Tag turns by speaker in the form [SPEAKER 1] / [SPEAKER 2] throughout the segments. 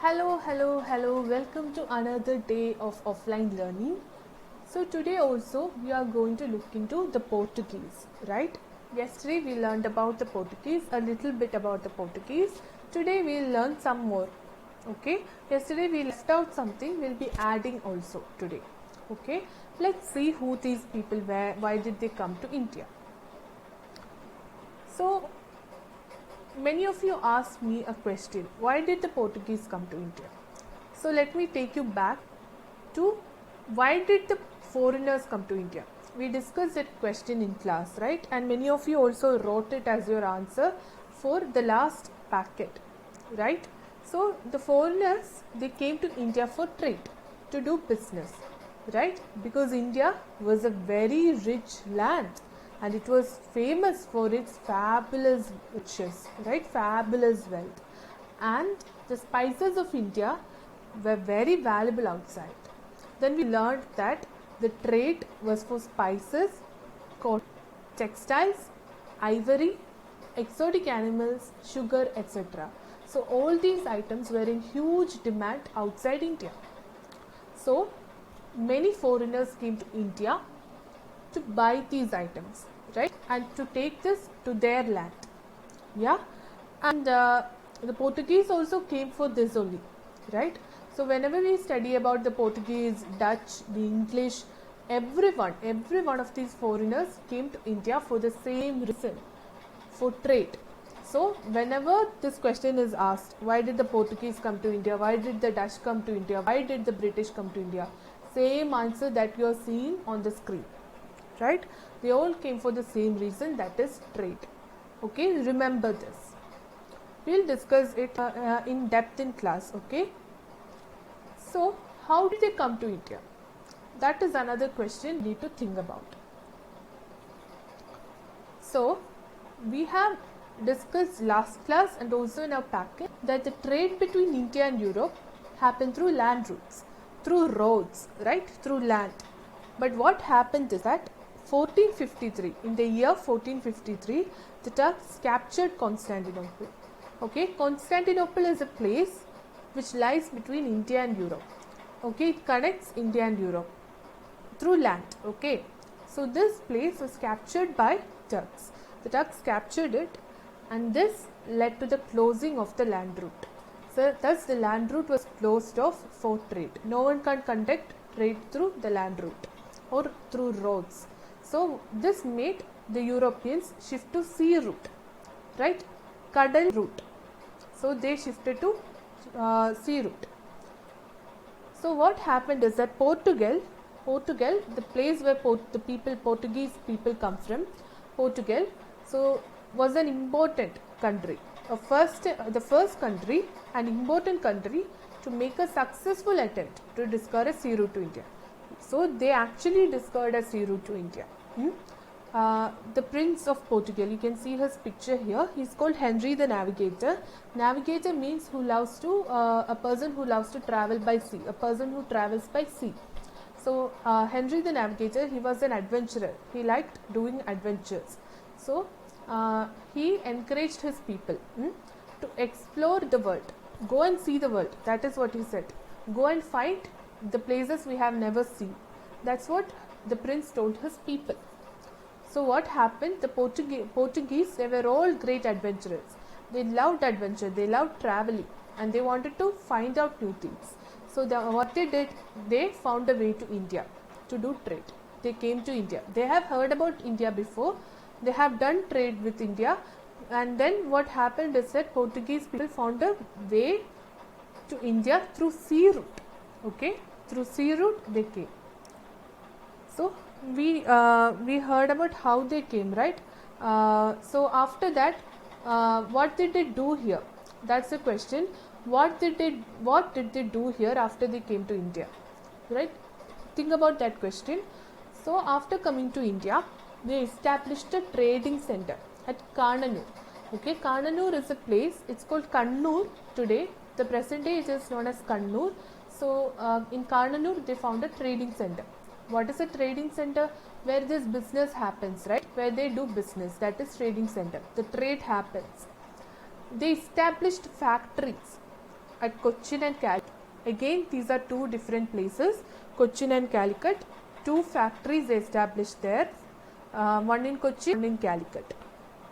[SPEAKER 1] Hello. Welcome to another day of offline learning. So, today also we are going to look into the Portuguese, right? Yesterday we learned about the Portuguese, a little bit about the Portuguese. Today we will learn some more. Okay? Yesterday we left out something, we'll be adding also today. Okay? Let's see who these people were, why did they come to India. So, many of you asked me a question, why did the Portuguese come to India? So let me take you back to why did the foreigners come to India? We discussed that question in class, right? And many of you also wrote it as your answer for the last packet, right? So the foreigners, they came to India for trade, to do business, right? Because India was a very rich land and it was famous for its fabulous riches, right? Fabulous wealth. And the spices of India were very valuable outside. Then we learned that the trade was for spices, cotton, textiles, ivory, exotic animals, sugar, etc. So all these items were in huge demand outside India. So many foreigners came to India to buy these items, right, and to take this to their land. Yeah, and the Portuguese also came for this only, right? So whenever we study about the Portuguese, Dutch, the English, every one of these foreigners came to India for the same reason, for trade. So whenever this question is asked, why did the Portuguese come to India, why did the Dutch come to India, why did the British come to India, same answer that you are seeing on the screen, right? They all came for the same reason, that is trade. Okay, remember this. We'll discuss it in depth in class. Okay. So how did they come to India? That is another question you need to think about. So we have discussed last class and also in our packet that the trade between India and Europe happened through land routes, through roads, right, through land. But what happened is that 1453, in the year 1453, the Turks captured Constantinople. Okay, Constantinople is a place which lies between India and Europe. Okay, it connects India and Europe through land. Okay, so this place was captured by Turks. The Turks captured it, and this led to the closing of the land route. So thus the land route was closed off for trade. No one can conduct trade through the land route or through roads. So this made the Europeans shift to sea route, right? Kadal route. So they shifted to sea route. So what happened is that Portugal, the place where Portuguese people come from, Portugal, so was an important country, the first country, an important country to make a successful attempt to discover a sea route to India. So they actually discovered a sea route to India. The Prince of Portugal, you can see his picture here. He's called Henry the Navigator. Navigator means a person who loves to travel by sea, a person who travels by sea. So Henry the Navigator, he was an adventurer. He liked doing adventures. So he encouraged his people to explore the world. Go and see the world. That is what he said. Go and find the places we have never seen. That's what the prince told his people. So what happened? The Portuguese, they were all great adventurers. They loved adventure, they loved traveling, and they wanted to find out new things. So what they did, they found a way to India to do trade. They came to India. They have heard about India before. They have done trade with India. And then what happened is that Portuguese people found a way to India through sea route. Okay, through sea route they came. So we heard about how they came, right? So after that, what did they do here? That's the question. What did they do here after they came to India? Right? Think about that question. So after coming to India, they established a trading center at Kannur. Okay, Kannur is a place. It's called Kannur today. The present day it is known as Kannur. So in Kannur they found a trading center. What is a trading center? Where this business happens, right? Where they do business, that is trading center. The trade happens. They established factories at Cochin and Calicut. Again, these are two different places, Cochin and Calicut. Two factories they established there, one in Cochin, one in Calicut.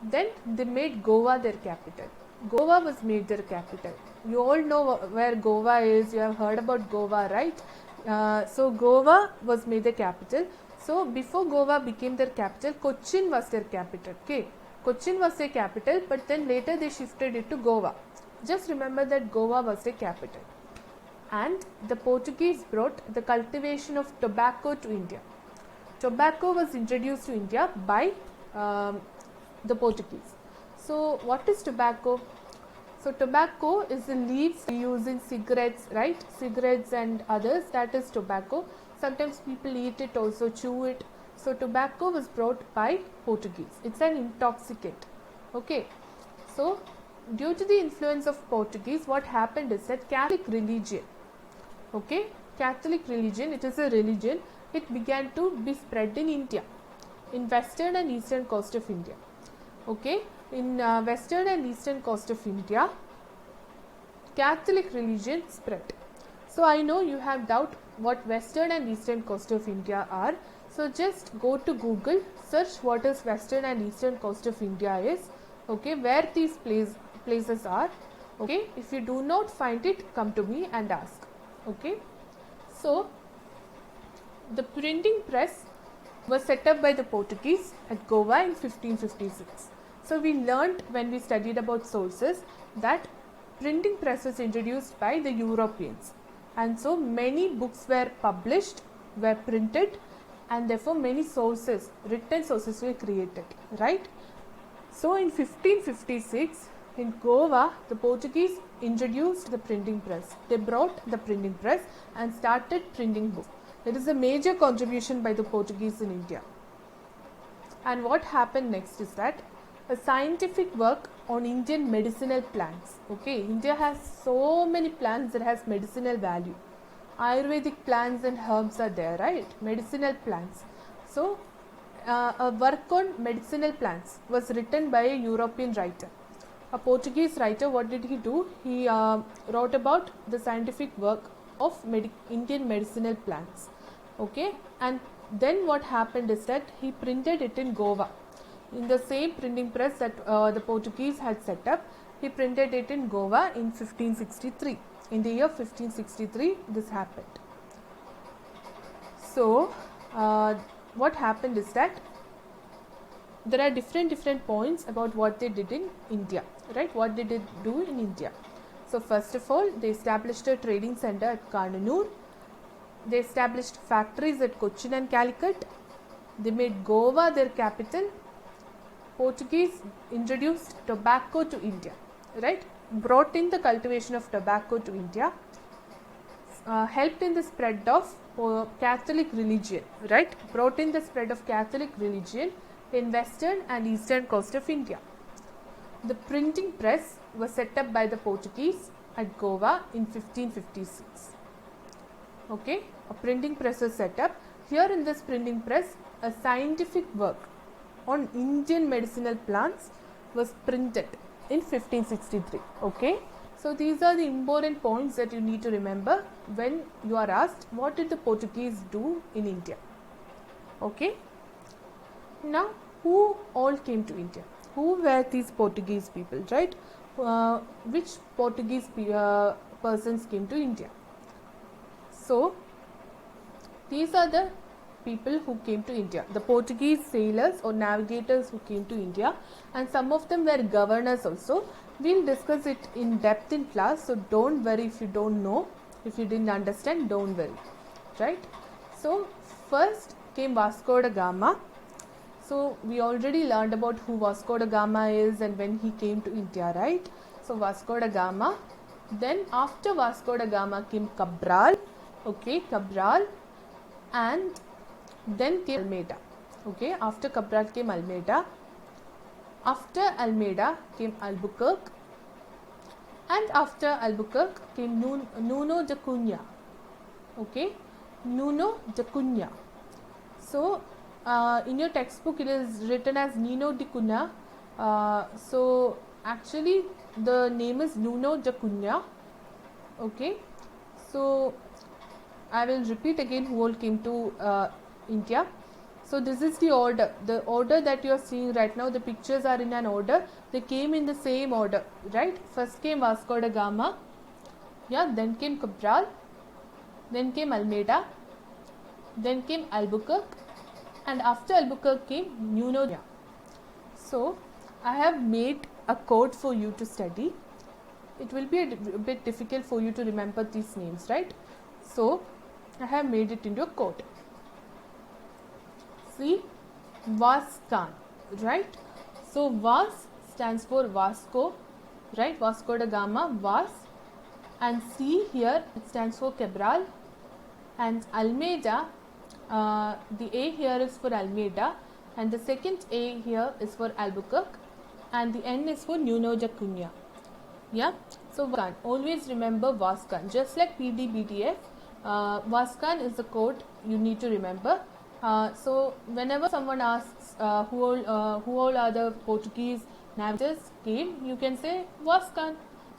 [SPEAKER 1] Then they made Goa their capital. Goa was made their capital. You all know where Goa is. You have heard about Goa, right? So Goa was made the capital. So before Goa became their capital, Cochin was their capital. Okay, Cochin was their capital, but then later they shifted it to Goa. Just remember that Goa was their capital. And the Portuguese brought the cultivation of tobacco to India. Tobacco was introduced to India by the Portuguese. So what is tobacco? So tobacco is the leaves we use in cigarettes, right? Cigarettes and others, that is tobacco. Sometimes people eat it, also chew it. So tobacco was brought by Portuguese. It's an intoxicant. Okay. So due to the influence of Portuguese, what happened is that Catholic religion, okay, Catholic religion, it is a religion, it began to be spread in India, in western and eastern coast of India. Okay, in western and eastern coast of India, Catholic religion spread. So I know you have doubt what western and eastern coast of India are. So just go to Google, search what is western and eastern coast of India is. Okay, where these places are. Okay, if you do not find it, come to me and ask. Okay, so the printing press was set up by the Portuguese at Goa in 1556. So we learnt when we studied about sources that printing press was introduced by the Europeans, and so many books were published, were printed, and therefore many sources, written sources were created, right? So in 1556 in Goa, the Portuguese introduced the printing press. They brought the printing press and started printing books. It is a major contribution by the Portuguese in India. And what happened next is that a scientific work on Indian medicinal plants. Okay, India has so many plants that has medicinal value. Ayurvedic plants and herbs are there, right? Medicinal plants. So a work on medicinal plants was written by a European writer. A Portuguese writer, what did he do? He wrote about the scientific work of Indian medicinal plants. Okay, and then what happened is that he printed it in Goa. In the same printing press that the Portuguese had set up, he printed it in Goa in 1563. In the year 1563, this happened. So, what happened is that there are different points about what they did in India, right? What they did do in India. So, first of all, they established a trading center at Kannur. They established factories at Cochin and Calicut. They made Goa their capital. Portuguese introduced tobacco to India, right? Brought in the cultivation of tobacco to India, helped in the spread of Catholic religion, right? Brought in the spread of Catholic religion in western and eastern coast of India. The printing press was set up by the Portuguese at Goa in 1556. Okay, a printing press was set up. Here in this printing press, a scientific work on Indian medicinal plants was printed in 1563. Okay, so these are the important points that you need to remember when you are asked what did the Portuguese do in India. Okay, now who all came to India? Who were these Portuguese people, right? Which Portuguese persons came to India? So these are the people who came to India, the Portuguese sailors or navigators who came to India, and some of them were governors also. We'll discuss it in depth in class, so don't worry if you don't know, if you didn't understand, don't worry, right? So first came Vasco da Gama. So we already learned about who Vasco da Gama is and when he came to India, right? So Vasco da Gama. Then after Vasco da Gama came Cabral, okay, Cabral, and then came Almeida. Okay, after Cabral came Almeida. After Almeida came Albuquerque. And after Albuquerque came Nuno de Cunha. Okay, Nuno de Cunha. So, in your textbook it is written as Nino de Cunha. So, actually the name is Nuno de Cunha. Okay, so I will repeat again who all came to India. So this is the order that you are seeing right now. The pictures are in an order. They came in the same order, right? First came Vasco da Gama, yeah, then came Cabral, then came Almeida, then came Albuquerque, and after Albuquerque came Nuno. So I have made a code for you to study. It will be a bit difficult for you to remember these names, right? So I have made it into a code. See, Vascan, right? So Vas stands for Vasco, right? Vasco da Gama, Vas, and C here it stands for Cabral, and Almeida, the A here is for Almeida, and the second A here is for Albuquerque, and the N is for Nuno da Cunha. Yeah, so Vascan, always remember Vascan, just like PDBTF. Vascan is the code you need to remember. So whenever someone asks who all are the Portuguese navigators came, you can say Vascan,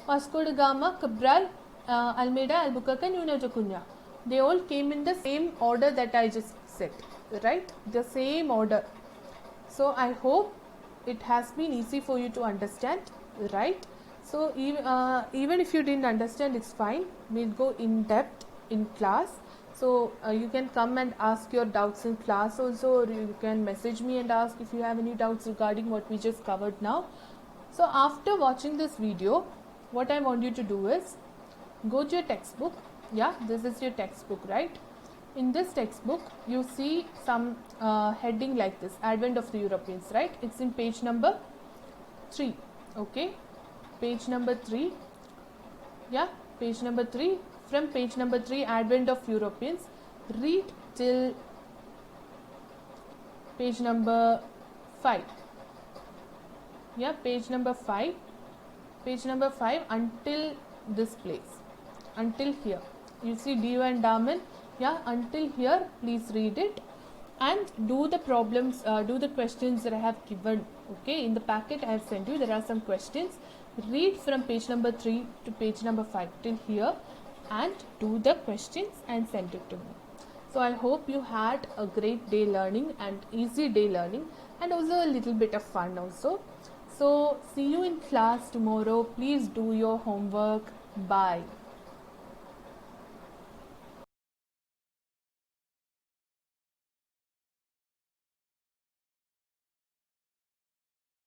[SPEAKER 1] Vasco da Gama, Cabral, Almeida, Albuquerque, and Nuno da Cunha. They all came in the same order that I just said, right? The same order. So I hope it has been easy for you to understand, right? So even if you didn't understand, it's fine. We'll go in depth in class. So you can come and ask your doubts in class also, or you can message me and ask if you have any doubts regarding what we just covered now. So after watching this video, what I want you to do is go to your textbook. Yeah, this is your textbook, right? In this textbook, you see some heading like this, Advent of the Europeans, right? It's in page number 3, okay? Page number 3, yeah, page number 3. From page number 3, Advent of Europeans, read till page number 5. Yeah, page number 5. Page number 5 until this place, until here. You see Dio and Daman. Yeah, until here, please read it and do the problems, do the questions that I have given. Okay, in the packet I have sent you, there are some questions. Read from page number 3 to page number 5 till here, and do the questions and send it to me. So I hope you had a great day learning and easy day learning, and also a little bit of fun also. So see you in class tomorrow. Please do your homework. Bye.